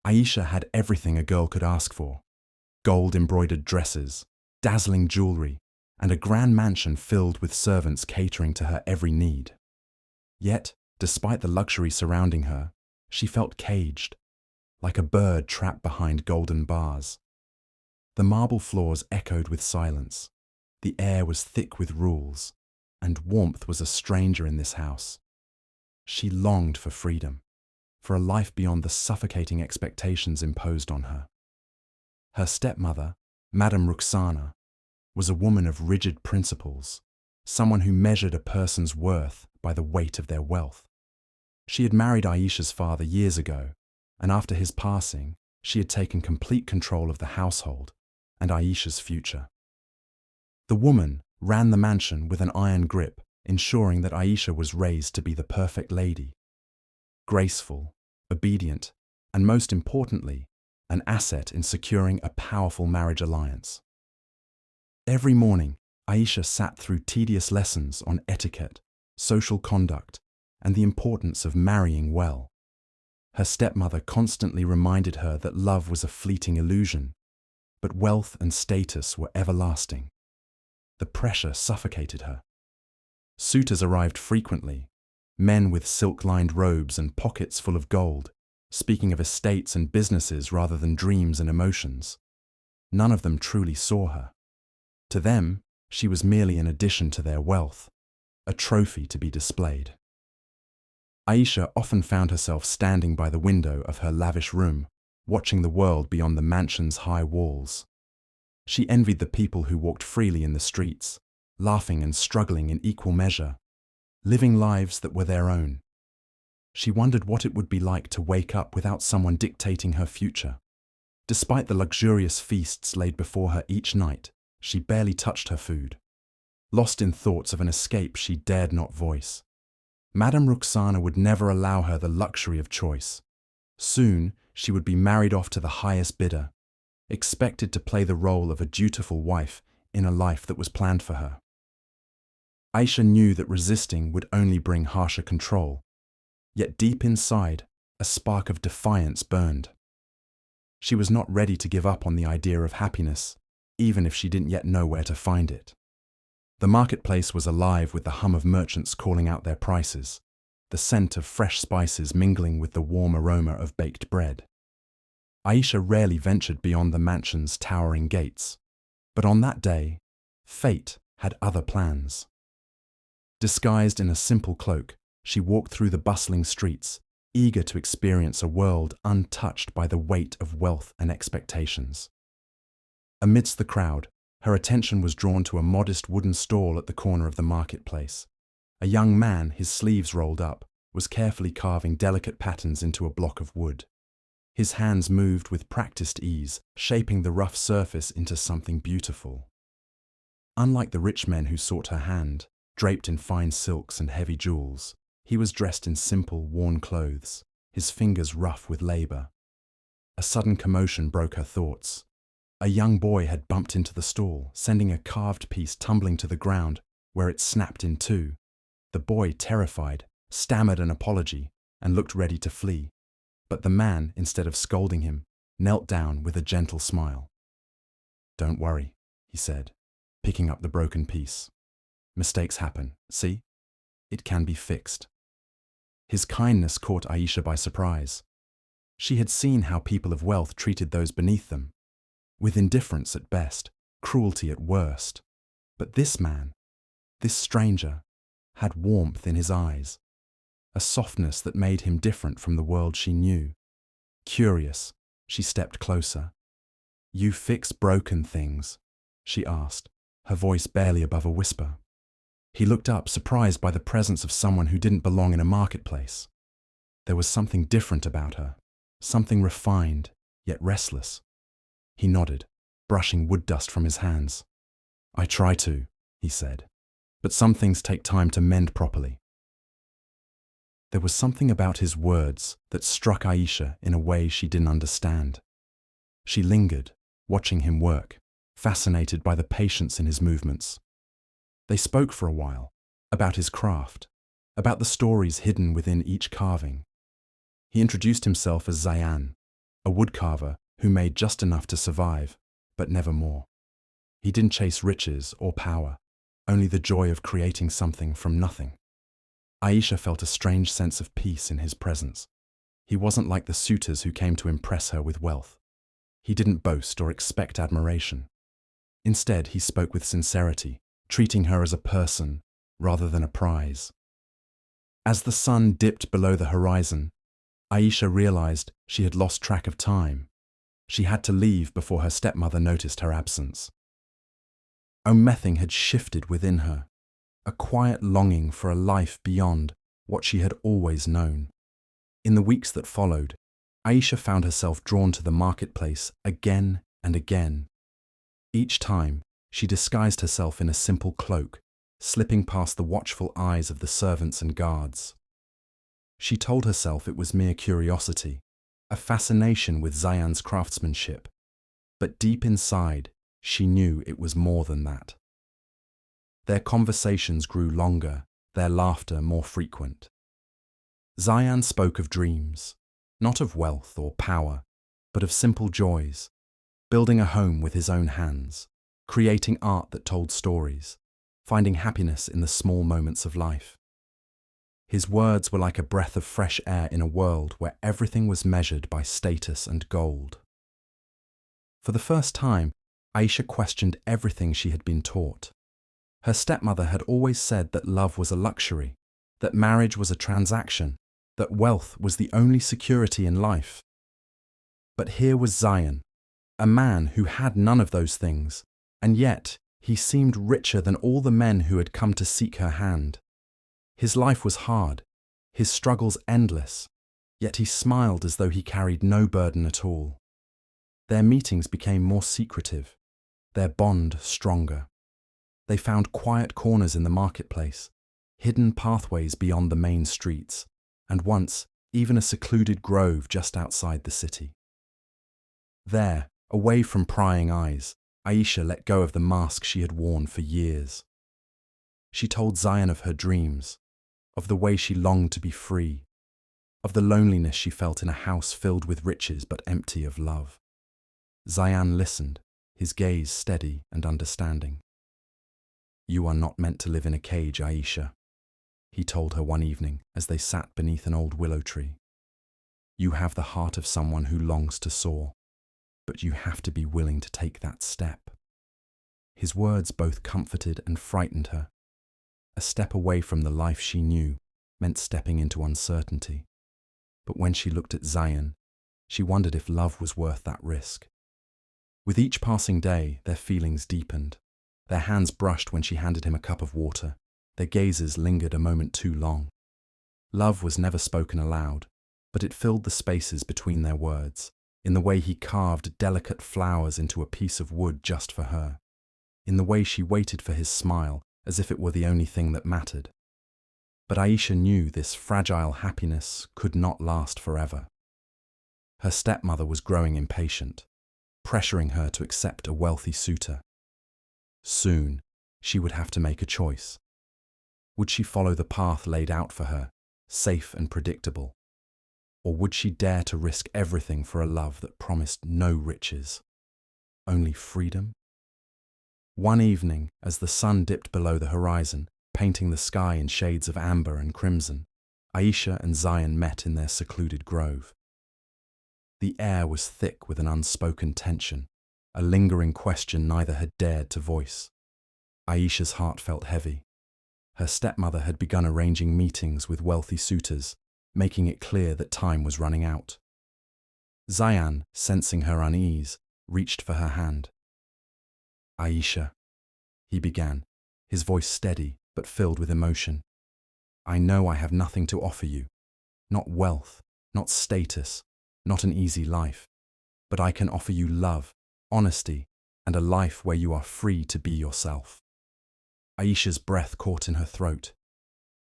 Aisha had everything a girl could ask for: gold-embroidered dresses, dazzling jewelry, and a grand mansion filled with servants catering to her every need. Yet, despite the luxury surrounding her, she felt caged, like a bird trapped behind golden bars. The marble floors echoed with silence, the air was thick with rules, and warmth was a stranger in this house. She longed for freedom, for a life beyond the suffocating expectations imposed on her. Her stepmother, Madame Rukhsana, was a woman of rigid principles, someone who measured a person's worth by the weight of their wealth. She had married Aisha's father years ago, and after his passing, she had taken complete control of the household and Aisha's future. The woman ran the mansion with an iron grip, ensuring that Aisha was raised to be the perfect lady, graceful, obedient, and most importantly, an asset in securing a powerful marriage alliance. Every morning, Aisha sat through tedious lessons on etiquette, social conduct, and the importance of marrying well. Her stepmother constantly reminded her that love was a fleeting illusion, but wealth and status were everlasting. The pressure suffocated her. Suitors arrived frequently, men with silk-lined robes and pockets full of gold, speaking of estates and businesses rather than dreams and emotions. None of them truly saw her. To them, she was merely an addition to their wealth, a trophy to be displayed. Aisha often found herself standing by the window of her lavish room, watching the world beyond the mansion's high walls. She envied the people who walked freely in the streets, laughing and struggling in equal measure, living lives that were their own. She wondered what it would be like to wake up without someone dictating her future. Despite the luxurious feasts laid before her each night, she barely touched her food, lost in thoughts of an escape she dared not voice. Madame Rukhsana would never allow her the luxury of choice. Soon, she would be married off to the highest bidder, expected to play the role of a dutiful wife in a life that was planned for her. Aisha knew that resisting would only bring harsher control, yet deep inside, a spark of defiance burned. She was not ready to give up on the idea of happiness, even if she didn't yet know where to find it. The marketplace was alive with the hum of merchants calling out their prices, the scent of fresh spices mingling with the warm aroma of baked bread. Aisha rarely ventured beyond the mansion's towering gates, but on that day, fate had other plans. Disguised in a simple cloak, she walked through the bustling streets, eager to experience a world untouched by the weight of wealth and expectations. Amidst the crowd, her attention was drawn to a modest wooden stall at the corner of the marketplace. A young man, his sleeves rolled up, was carefully carving delicate patterns into a block of wood. His hands moved with practiced ease, shaping the rough surface into something beautiful. Unlike the rich men who sought her hand, draped in fine silks and heavy jewels, he was dressed in simple, worn clothes, his fingers rough with labor. A sudden commotion broke her thoughts. A young boy had bumped into the stall, sending a carved piece tumbling to the ground, where it snapped in two. The boy, terrified, stammered an apology and looked ready to flee. But the man, instead of scolding him, knelt down with a gentle smile. "Don't worry," he said, picking up the broken piece. "Mistakes happen, see? It can be fixed." His kindness caught Aisha by surprise. She had seen how people of wealth treated those beneath them, with indifference at best, cruelty at worst. But this man, this stranger, had warmth in his eyes, a softness that made him different from the world she knew. Curious, she stepped closer. "You fix broken things?" she asked, her voice barely above a whisper. He looked up, surprised by the presence of someone who didn't belong in a marketplace. There was something different about her, something refined, yet restless. He nodded, brushing wood dust from his hands. "I try to," he said, "but some things take time to mend properly." There was something about his words that struck Aisha in a way she didn't understand. She lingered, watching him work, fascinated by the patience in his movements. They spoke for a while, about his craft, about the stories hidden within each carving. He introduced himself as Zayan, a woodcarver who made just enough to survive, but never more. He didn't chase riches or power, only the joy of creating something from nothing. Aisha felt a strange sense of peace in his presence. He wasn't like the suitors who came to impress her with wealth. He didn't boast or expect admiration. Instead, he spoke with sincerity, treating her as a person rather than a prize. As the sun dipped below the horizon, Aisha realized she had lost track of time. She had to leave before her stepmother noticed her absence. Something had shifted within her, a quiet longing for a life beyond what she had always known. In the weeks that followed, Aisha found herself drawn to the marketplace again and again. Each time, she disguised herself in a simple cloak, slipping past the watchful eyes of the servants and guards. She told herself it was mere curiosity, a fascination with Zayan's craftsmanship, but deep inside, she knew it was more than that. Their conversations grew longer, their laughter more frequent. Zayan spoke of dreams, not of wealth or power, but of simple joys, building a home with his own hands, creating art that told stories, finding happiness in the small moments of life. His words were like a breath of fresh air in a world where everything was measured by status and gold. For the first time, Aisha questioned everything she had been taught. Her stepmother had always said that love was a luxury, that marriage was a transaction, that wealth was the only security in life. But here was Zayan, a man who had none of those things, and yet he seemed richer than all the men who had come to seek her hand. His life was hard, his struggles endless, yet he smiled as though he carried no burden at all. Their meetings became more secretive, their bond stronger. They found quiet corners in the marketplace, hidden pathways beyond the main streets, and once even a secluded grove just outside the city. There, away from prying eyes, Aisha let go of the mask she had worn for years. She told Zayan of her dreams, of the way she longed to be free, of the loneliness she felt in a house filled with riches but empty of love. Zayan listened, his gaze steady and understanding. "You are not meant to live in a cage, Aisha," he told her one evening as they sat beneath an old willow tree. "You have the heart of someone who longs to soar, but you have to be willing to take that step." His words both comforted and frightened her. A step away from the life she knew meant stepping into uncertainty. But when she looked at Zayan, she wondered if love was worth that risk. With each passing day, their feelings deepened. Their hands brushed when she handed him a cup of water. Their gazes lingered a moment too long. Love was never spoken aloud, but it filled the spaces between their words, in the way he carved delicate flowers into a piece of wood just for her, in the way she waited for his smile as if it were the only thing that mattered. But Aisha knew this fragile happiness could not last forever. Her stepmother was growing impatient, pressuring her to accept a wealthy suitor. Soon, she would have to make a choice. Would she follow the path laid out for her, safe and predictable? Or would she dare to risk everything for a love that promised no riches, only freedom? One evening, as the sun dipped below the horizon, painting the sky in shades of amber and crimson, Aisha and Zayan met in their secluded grove. The air was thick with an unspoken tension, a lingering question neither had dared to voice. Aisha's heart felt heavy. Her stepmother had begun arranging meetings with wealthy suitors, making it clear that time was running out. Zayan, sensing her unease, reached for her hand. "Aisha," he began, his voice steady but filled with emotion. "I know I have nothing to offer you, not wealth, not status, not an easy life, but I can offer you love, honesty, and a life where you are free to be yourself." Aisha's breath caught in her throat.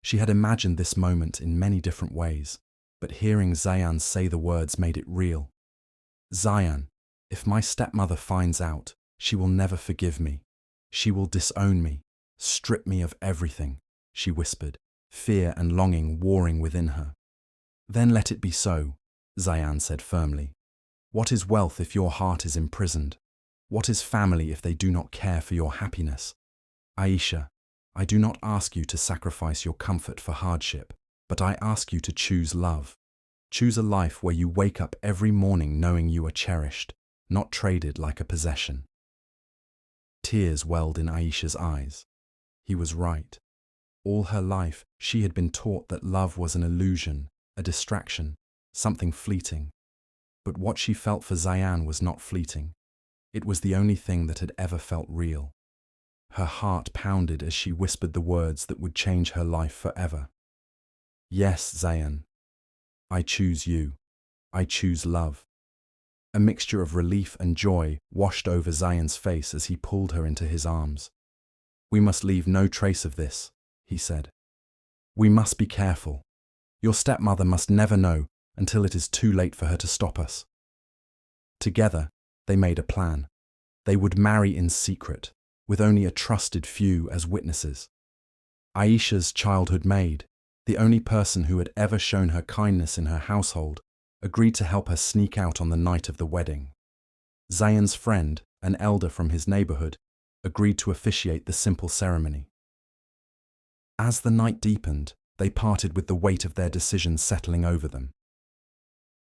She had imagined this moment in many different ways, but hearing Zayan say the words made it real. "Zayan, if my stepmother finds out, she will never forgive me. She will disown me, strip me of everything," she whispered, fear and longing warring within her. "Then let it be so," Zayan said firmly. What is wealth if your heart is imprisoned? What is family if they do not care for your happiness? Aisha, I do not ask you to sacrifice your comfort for hardship, but I ask you to choose love. Choose a life where you wake up every morning knowing you are cherished, not traded like a possession. Tears welled in Aisha's eyes. He was right. All her life, she had been taught that love was an illusion, a distraction, something fleeting. But what she felt for Zayan was not fleeting. It was the only thing that had ever felt real. Her heart pounded as she whispered the words that would change her life forever. Yes, Zayan. I choose you. I choose love. A mixture of relief and joy washed over Zayan's face as he pulled her into his arms. We must leave no trace of this, he said. We must be careful. Your stepmother must never know until it is too late for her to stop us. Together, they made a plan. They would marry in secret, with only a trusted few as witnesses. Aisha's childhood maid, the only person who had ever shown her kindness in her household, agreed to help her sneak out on the night of the wedding. Zayan's friend, an elder from his neighborhood, agreed to officiate the simple ceremony. As the night deepened, they parted with the weight of their decision settling over them.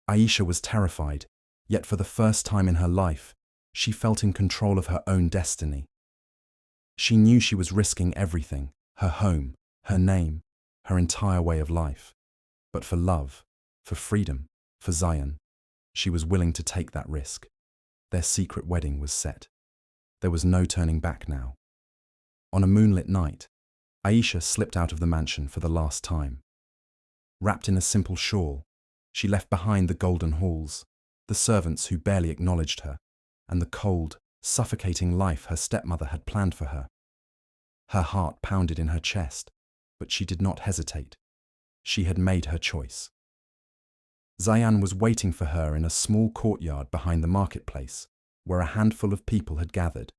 Aisha was terrified, yet for the first time in her life, she felt in control of her own destiny. She knew she was risking everything, her home, her name, her entire way of life. But for love, for freedom, for Zayan, she was willing to take that risk. Their secret wedding was set. There was no turning back now. On a moonlit night, Aisha slipped out of the mansion for the last time. Wrapped in a simple shawl, she left behind the golden halls, the servants who barely acknowledged her, and the cold, suffocating life her stepmother had planned for her. Her heart pounded in her chest, but she did not hesitate. She had made her choice. Zayan was waiting for her in a small courtyard behind the marketplace, where a handful of people had gathered.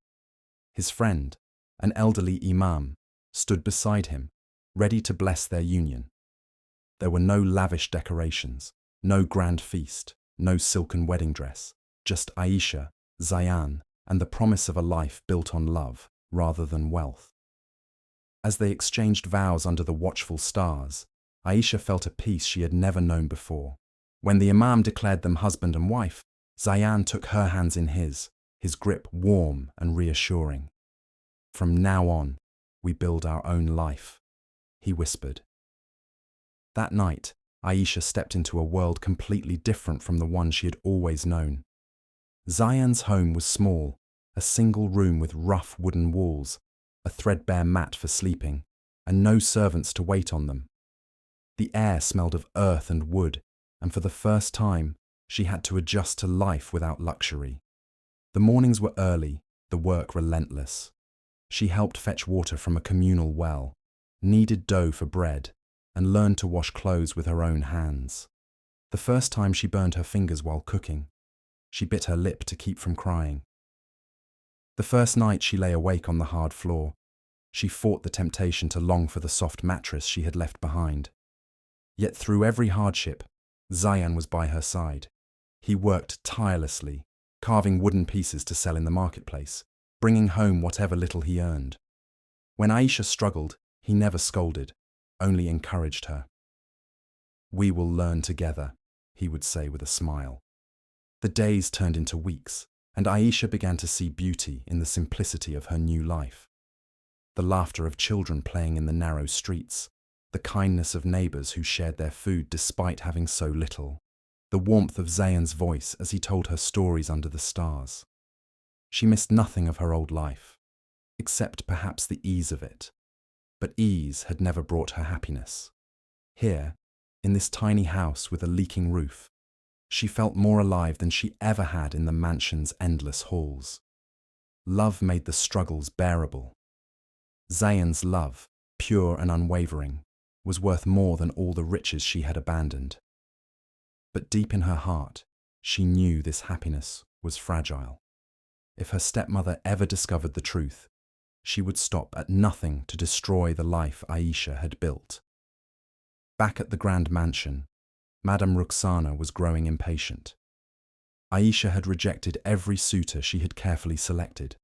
His friend, an elderly imam, stood beside him, ready to bless their union. There were no lavish decorations, no grand feast, no silken wedding dress, just Aisha, Zayan, and the promise of a life built on love rather than wealth. As they exchanged vows under the watchful stars, Aisha felt a peace she had never known before. When the imam declared them husband and wife, Zayan took her hands in his grip warm and reassuring. From now on, we build our own life, he whispered. That night, Aisha stepped into a world completely different from the one she had always known. Zayan's home was small, a single room with rough wooden walls, a threadbare mat for sleeping, and no servants to wait on them. The air smelled of earth and wood, and for the first time, she had to adjust to life without luxury. The mornings were early, the work relentless. She helped fetch water from a communal well, kneaded dough for bread, and learned to wash clothes with her own hands. The first time she burned her fingers while cooking. She bit her lip to keep from crying. The first night she lay awake on the hard floor. She fought the temptation to long for the soft mattress she had left behind. Yet through every hardship, Zayan was by her side. He worked tirelessly, carving wooden pieces to sell in the marketplace, bringing home whatever little he earned. When Aisha struggled, he never scolded, only encouraged her. "We will learn together," he would say with a smile. The days turned into weeks, and Aisha began to see beauty in the simplicity of her new life. The laughter of children playing in the narrow streets, the kindness of neighbors who shared their food despite having so little, the warmth of Zayan's voice as he told her stories under the stars. She missed nothing of her old life, except perhaps the ease of it. But ease had never brought her happiness. Here, in this tiny house with a leaking roof, she felt more alive than she ever had in the mansion's endless halls. Love made the struggles bearable. Zayan's love, pure and unwavering, was worth more than all the riches she had abandoned. But deep in her heart, she knew this happiness was fragile. If her stepmother ever discovered the truth, she would stop at nothing to destroy the life Aisha had built. Back at the grand mansion, Madame Rukhsana was growing impatient. Aisha had rejected every suitor she had carefully selected,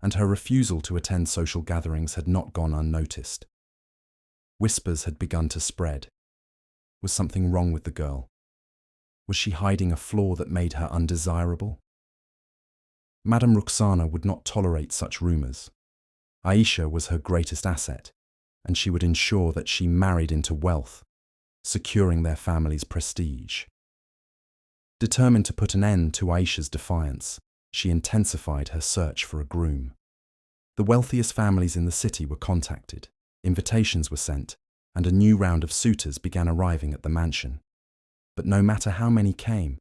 and her refusal to attend social gatherings had not gone unnoticed. Whispers had begun to spread. Was something wrong with the girl? Was she hiding a flaw that made her undesirable? Madame Rukhsana would not tolerate such rumours. Aisha was her greatest asset, and she would ensure that she married into wealth, securing their family's prestige. Determined to put an end to Aisha's defiance, she intensified her search for a groom. The wealthiest families in the city were contacted, invitations were sent, and a new round of suitors began arriving at the mansion. But no matter how many came,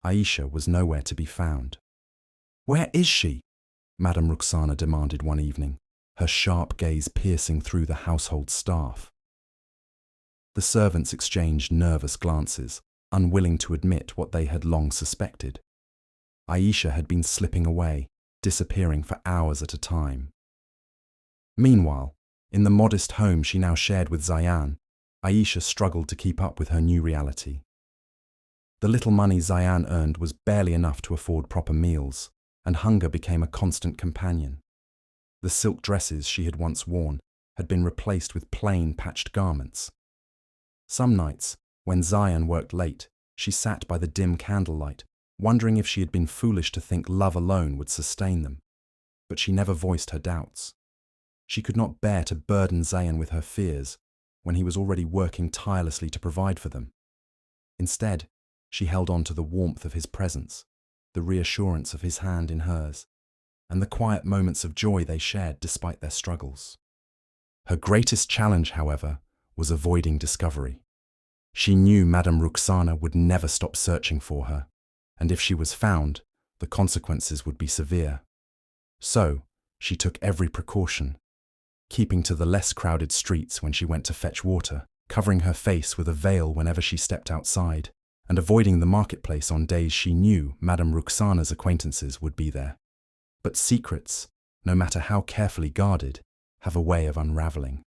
Aisha was nowhere to be found. "Where is she?" Madame Rukhsana demanded one evening, her sharp gaze piercing through the household staff. The servants exchanged nervous glances, unwilling to admit what they had long suspected. Aisha had been slipping away, disappearing for hours at a time. Meanwhile, in the modest home she now shared with Zayan, Aisha struggled to keep up with her new reality. The little money Zayan earned was barely enough to afford proper meals, and hunger became a constant companion. The silk dresses she had once worn had been replaced with plain, patched garments. Some nights, when Zayan worked late, she sat by the dim candlelight, wondering if she had been foolish to think love alone would sustain them. But she never voiced her doubts. She could not bear to burden Zayan with her fears when he was already working tirelessly to provide for them. Instead, she held on to the warmth of his presence, the reassurance of his hand in hers, and the quiet moments of joy they shared despite their struggles. Her greatest challenge, however, was avoiding discovery. She knew Madame Rukhsana would never stop searching for her, and if she was found, the consequences would be severe. So, she took every precaution, keeping to the less crowded streets when she went to fetch water, covering her face with a veil whenever she stepped outside, and avoiding the marketplace on days she knew Madame Rukhsana's acquaintances would be there. But secrets, no matter how carefully guarded, have a way of unraveling.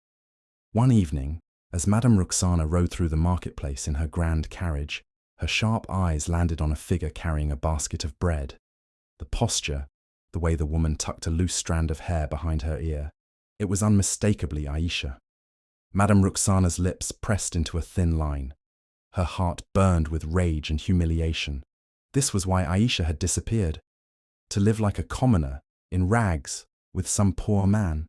One evening, as Madame Rukhsana rode through the marketplace in her grand carriage, her sharp eyes landed on a figure carrying a basket of bread. The posture, the way the woman tucked a loose strand of hair behind her ear, it was unmistakably Aisha. Madame Rukhsana's lips pressed into a thin line. Her heart burned with rage and humiliation. This was why Aisha had disappeared. To live like a commoner, in rags, with some poor man.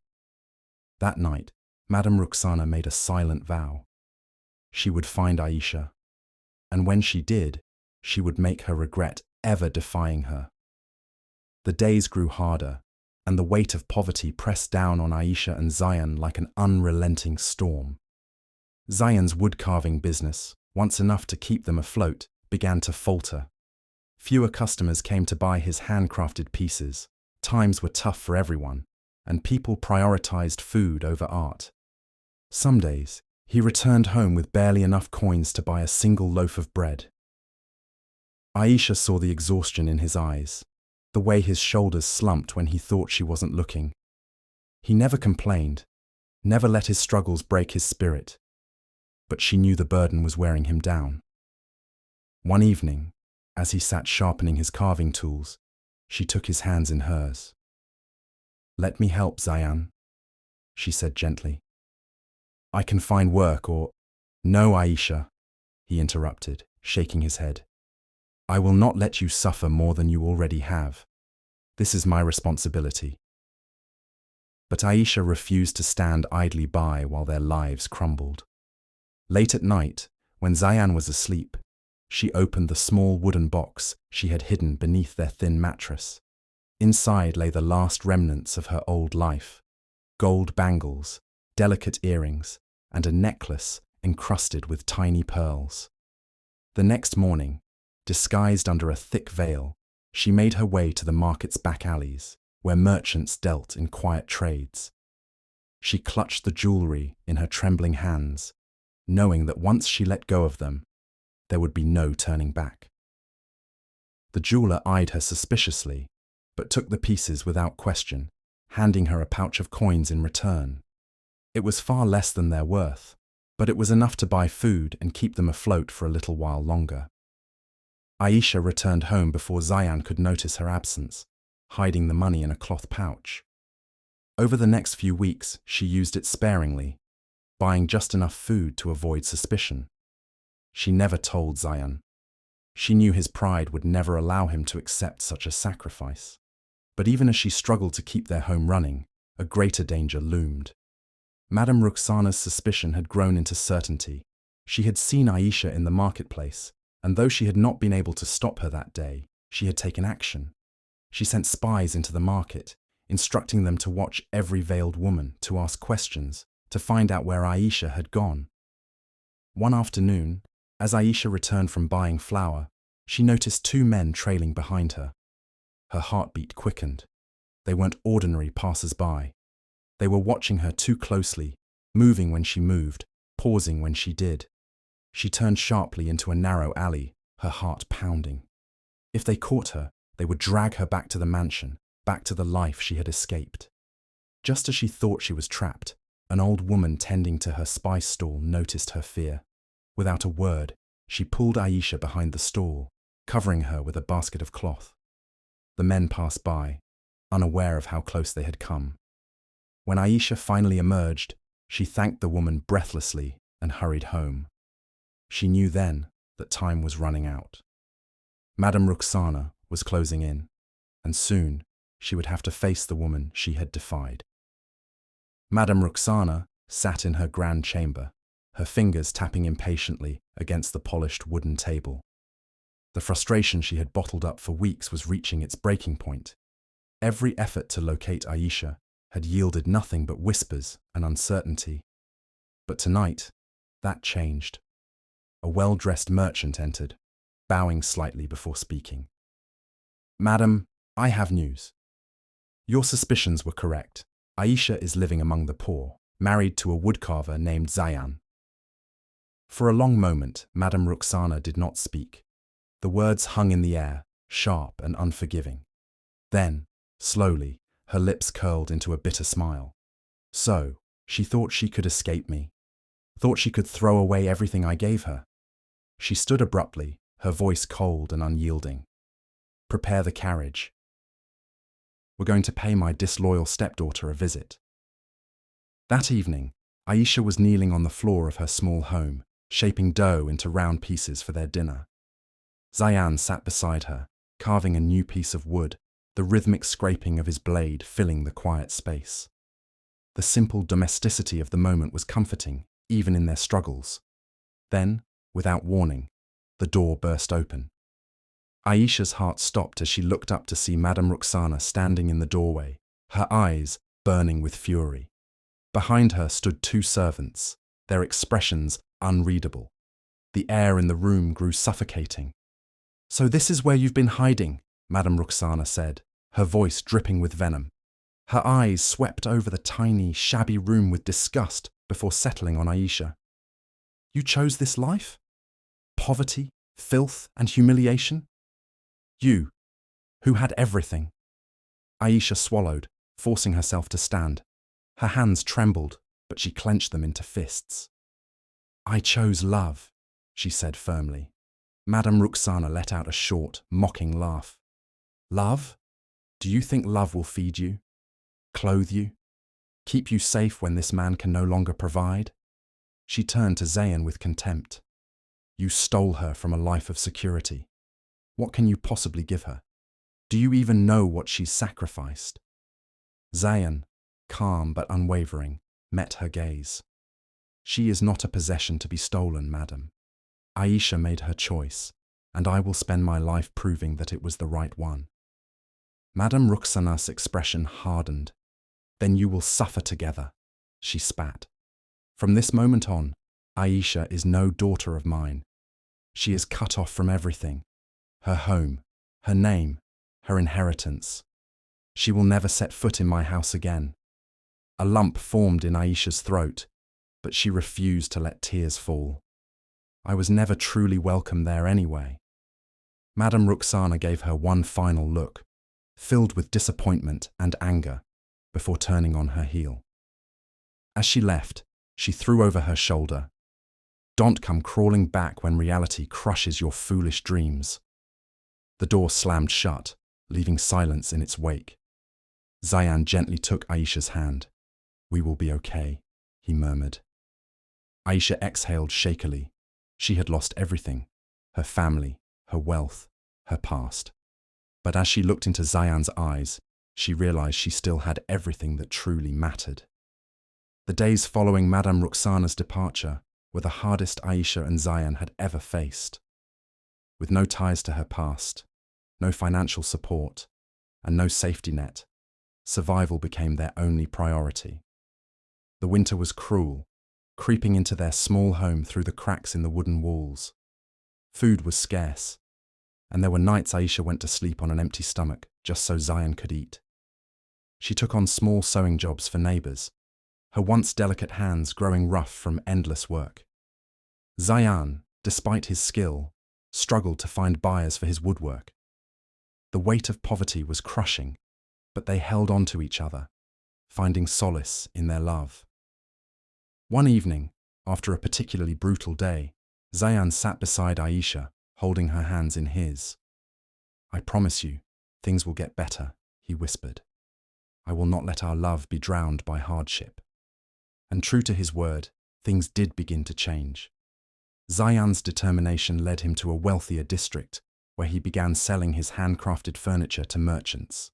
That night, Madame Rukhsana made a silent vow. She would find Aisha, and when she did, she would make her regret ever defying her. The days grew harder, and the weight of poverty pressed down on Aisha and Zayan like an unrelenting storm. Zayan's woodcarving business, once enough to keep them afloat, began to falter. Fewer customers came to buy his handcrafted pieces, times were tough for everyone, and people prioritized food over art. Some days, he returned home with barely enough coins to buy a single loaf of bread. Aisha saw the exhaustion in his eyes, the way his shoulders slumped when he thought she wasn't looking. He never complained, never let his struggles break his spirit, but she knew the burden was wearing him down. One evening, as he sat sharpening his carving tools, she took his hands in hers. "Let me help, Zayan," she said gently. "I can find work or—" "No, Aisha," he interrupted, shaking his head. "I will not let you suffer more than you already have. This is my responsibility." But Aisha refused to stand idly by while their lives crumbled. Late at night, when Zayan was asleep, she opened the small wooden box she had hidden beneath their thin mattress. Inside lay the last remnants of her old life: gold bangles, delicate earrings, and a necklace encrusted with tiny pearls. The next morning, disguised under a thick veil, she made her way to the market's back alleys, where merchants dealt in quiet trades. She clutched the jewelry in her trembling hands, knowing that once she let go of them, there would be no turning back. The jeweler eyed her suspiciously, but took the pieces without question, handing her a pouch of coins in return. It was far less than their worth, but it was enough to buy food and keep them afloat for a little while longer. Aisha returned home before Zayan could notice her absence, hiding the money in a cloth pouch. Over the next few weeks, she used it sparingly, buying just enough food to avoid suspicion. She never told Zayan. She knew his pride would never allow him to accept such a sacrifice. But even as she struggled to keep their home running, a greater danger loomed. Madame Rukhsana's suspicion had grown into certainty. She had seen Aisha in the marketplace, and though she had not been able to stop her that day, she had taken action. She sent spies into the market, instructing them to watch every veiled woman, to ask questions, to find out where Aisha had gone. One afternoon, as Aisha returned from buying flour, she noticed two men trailing behind her. Her heartbeat quickened. They weren't ordinary passers-by. They were watching her too closely, moving when she moved, pausing when she did. She turned sharply into a narrow alley, her heart pounding. If they caught her, they would drag her back to the mansion, back to the life she had escaped. Just as she thought she was trapped, an old woman tending to her spice stall noticed her fear. Without a word, she pulled Aisha behind the stall, covering her with a basket of cloth. The men passed by, unaware of how close they had come. When Aisha finally emerged, she thanked the woman breathlessly and hurried home. She knew then that time was running out. Madame Rukhsana was closing in, and soon she would have to face the woman she had defied. Madame Rukhsana sat in her grand chamber, her fingers tapping impatiently against the polished wooden table. The frustration she had bottled up for weeks was reaching its breaking point. Every effort to locate Aisha had yielded nothing but whispers and uncertainty. But tonight, that changed. A well-dressed merchant entered, bowing slightly before speaking. "Madam, I have news. Your suspicions were correct. Aisha is living among the poor, married to a woodcarver named Zayan." For a long moment, Madame Rukhsana did not speak. The words hung in the air, sharp and unforgiving. Then, slowly, her lips curled into a bitter smile. So, she thought she could escape me. Thought she could throw away everything I gave her. She stood abruptly, her voice cold and unyielding. "Prepare the carriage. We're going to pay my disloyal stepdaughter a visit." That evening, Aisha was kneeling on the floor of her small home, shaping dough into round pieces for their dinner. Zayan sat beside her, carving a new piece of wood, the rhythmic scraping of his blade filling the quiet space. The simple domesticity of the moment was comforting, even in their struggles. Then, without warning, the door burst open. Aisha's heart stopped as she looked up to see Madame Rukhsana standing in the doorway, her eyes burning with fury. Behind her stood two servants, their expressions unreadable. The air in the room grew suffocating. "So this is where you've been hiding," Madame Rukhsana said, her voice dripping with venom. Her eyes swept over the tiny, shabby room with disgust before settling on Aisha. "You chose this life? Poverty, filth, and humiliation? You, who had everything." Aisha swallowed, forcing herself to stand. Her hands trembled, but she clenched them into fists. "I chose love," she said firmly. Madame Rukhsana let out a short, mocking laugh. "Love? Do you think love will feed you, clothe you, keep you safe when this man can no longer provide?" She turned to Zayan with contempt. "You stole her from a life of security. What can you possibly give her? Do you even know what she's sacrificed?" Zayan, calm but unwavering, met her gaze. "She is not a possession to be stolen, madam. Aisha made her choice, and I will spend my life proving that it was the right one." Madame Rukhsana's expression hardened. "Then you will suffer together," she spat. "From this moment on, Aisha is no daughter of mine. She is cut off from everything. Her home, her name, her inheritance. She will never set foot in my house again." A lump formed in Aisha's throat, but she refused to let tears fall. "I was never truly welcome there anyway." Madame Rukhsana gave her one final look, filled with disappointment and anger, before turning on her heel. As she left, she threw over her shoulder, "Don't come crawling back when reality crushes your foolish dreams." The door slammed shut, leaving silence in its wake. Zayan gently took Aisha's hand. "We will be okay," he murmured. Aisha exhaled shakily. She had lost everything: her family, her wealth, her past. But as she looked into Zayan's eyes, she realized she still had everything that truly mattered. The days following Madame Rukhsana's departure were the hardest Aisha and Zayan had ever faced. With no ties to her past, no financial support, and no safety net, survival became their only priority. The winter was cruel, creeping into their small home through the cracks in the wooden walls. Food was scarce, and there were nights Aisha went to sleep on an empty stomach just so Zayan could eat. She took on small sewing jobs for neighbours, her once delicate hands growing rough from endless work. Zayan, despite his skill, struggled to find buyers for his woodwork. The weight of poverty was crushing, but they held on to each other, finding solace in their love. One evening, after a particularly brutal day, Zayan sat beside Aisha, holding her hands in his. "I promise you, things will get better," he whispered. "I will not let our love be drowned by hardship." And true to his word, things did begin to change. Zayan's determination led him to a wealthier district, where he began selling his handcrafted furniture to merchants.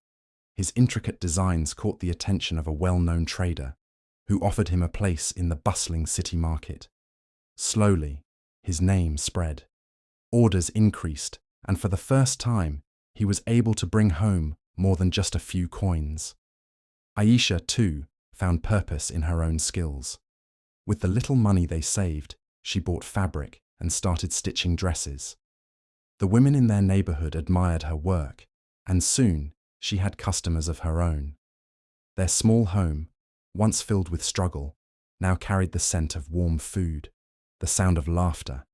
His intricate designs caught the attention of a well-known trader, who offered him a place in the bustling city market. Slowly, his name spread. Orders increased, and for the first time, he was able to bring home more than just a few coins. Aisha, too, found purpose in her own skills. With the little money they saved, she bought fabric and started stitching dresses. The women in their neighborhood admired her work, and soon she had customers of her own. Their small home, once filled with struggle, now carried the scent of warm food, the sound of laughter,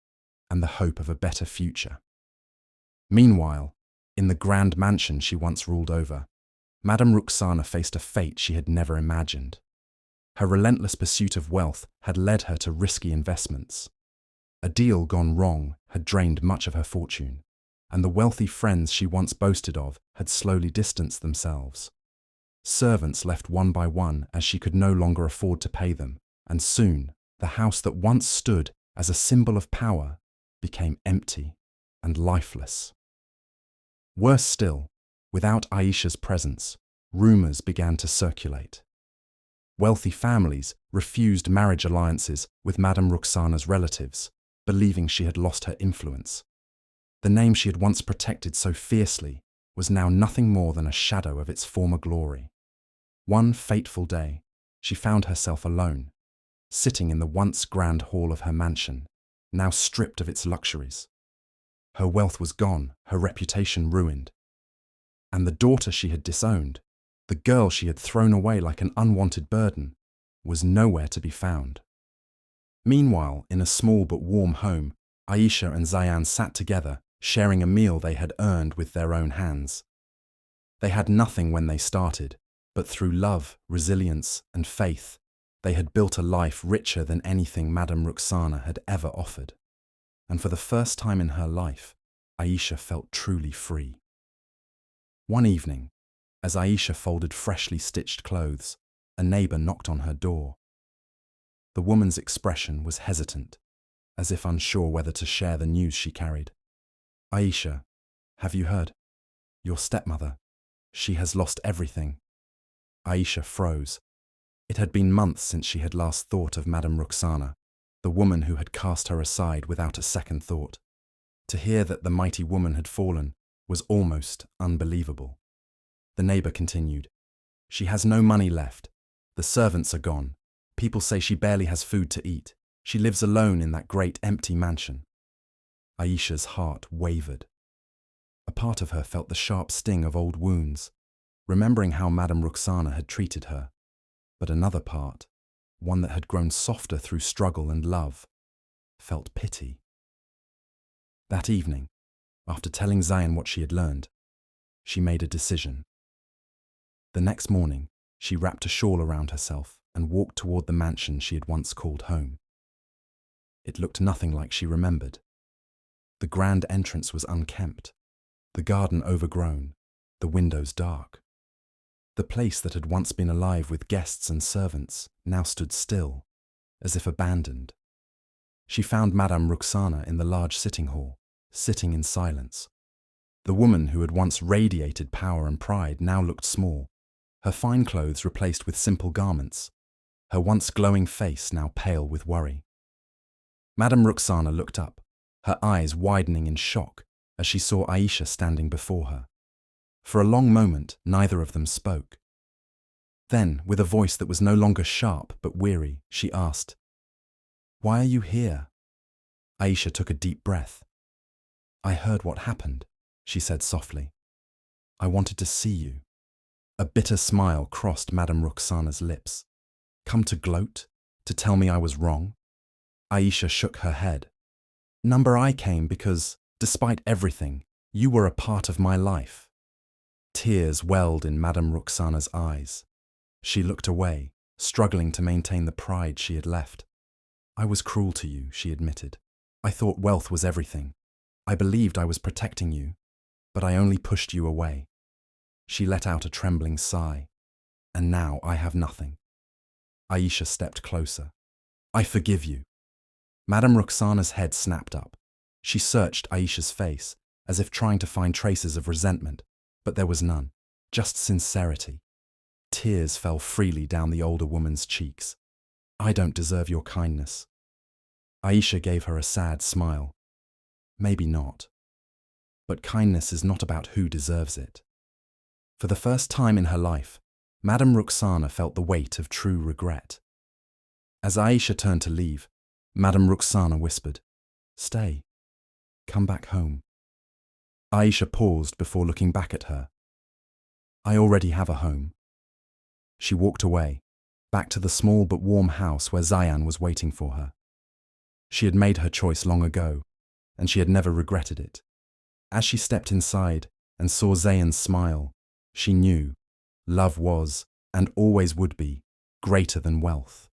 and the hope of a better future. Meanwhile, in the grand mansion she once ruled over, Madame Rukhsana faced a fate she had never imagined. Her relentless pursuit of wealth had led her to risky investments. A deal gone wrong had drained much of her fortune, and the wealthy friends she once boasted of had slowly distanced themselves. Servants left one by one as she could no longer afford to pay them, and soon the house that once stood as a symbol of power became empty and lifeless. Worse still, without Aisha's presence, rumors began to circulate. Wealthy families refused marriage alliances with Madame Rukhsana's relatives, believing she had lost her influence. The name she had once protected so fiercely was now nothing more than a shadow of its former glory. One fateful day, she found herself alone, sitting in the once grand hall of her mansion, now stripped of its luxuries. Her wealth was gone, her reputation ruined. And the daughter she had disowned, the girl she had thrown away like an unwanted burden, was nowhere to be found. Meanwhile, in a small but warm home, Aisha and Zayan sat together, sharing a meal they had earned with their own hands. They had nothing when they started, but through love, resilience, and faith, they had built a life richer than anything Madame Rukhsana had ever offered. And for the first time in her life, Aisha felt truly free. One evening, as Aisha folded freshly stitched clothes, a neighbor knocked on her door. The woman's expression was hesitant, as if unsure whether to share the news she carried. "Aisha, have you heard? Your stepmother. She has lost everything." Aisha froze. It had been months since she had last thought of Madame Rukhsana, the woman who had cast her aside without a second thought. To hear that the mighty woman had fallen was almost unbelievable. The neighbor continued, "She has no money left. The servants are gone. People say she barely has food to eat. She lives alone in that great empty mansion." Aisha's heart wavered. A part of her felt the sharp sting of old wounds, remembering how Madame Rukhsana had treated her. But another part, one that had grown softer through struggle and love, felt pity. That evening, after telling Zayan what she had learned, she made a decision. The next morning, she wrapped a shawl around herself and walked toward the mansion she had once called home. It looked nothing like she remembered. The grand entrance was unkempt. the garden overgrown, the windows dark. The place that had once been alive with guests and servants now stood still, as if abandoned. She found Madame Rukhsana in the large sitting hall, sitting in silence. The woman who had once radiated power and pride now looked small, her fine clothes replaced with simple garments, her once glowing face now pale with worry. Madame Rukhsana looked up, her eyes widening in shock as she saw Aisha standing before her. For a long moment, neither of them spoke. Then, with a voice that was no longer sharp but weary, she asked, "Why are you here?" Aisha took a deep breath. "I heard what happened," she said softly. "I wanted to see you." A bitter smile crossed Madame Rukhsana's lips. "Come to gloat? To tell me I was wrong?" Aisha shook her head. "Number I came because, despite everything, you were a part of my life." Tears welled in Madame Rukhsana's eyes. She looked away, struggling to maintain the pride she had left. "I was cruel to you," she admitted. "I thought wealth was everything. I believed I was protecting you, but I only pushed you away." She let out a trembling sigh. "And now I have nothing." Aisha stepped closer. "I forgive you." Madame Rukhsana's head snapped up. She searched Aisha's face, as if trying to find traces of resentment, but there was none, just sincerity. Tears fell freely down the older woman's cheeks. "I don't deserve your kindness." Aisha gave her a sad smile. "Maybe not. But kindness is not about who deserves it." For the first time in her life, Madame Rukhsana felt the weight of true regret. As Aisha turned to leave, Madame Rukhsana whispered, "Stay. Come back home." Aisha paused before looking back at her. "I already have a home." She walked away, back to the small but warm house where Zayan was waiting for her. She had made her choice long ago, and she had never regretted it. As she stepped inside and saw Zayan's smile, she knew love was, and always would be, greater than wealth.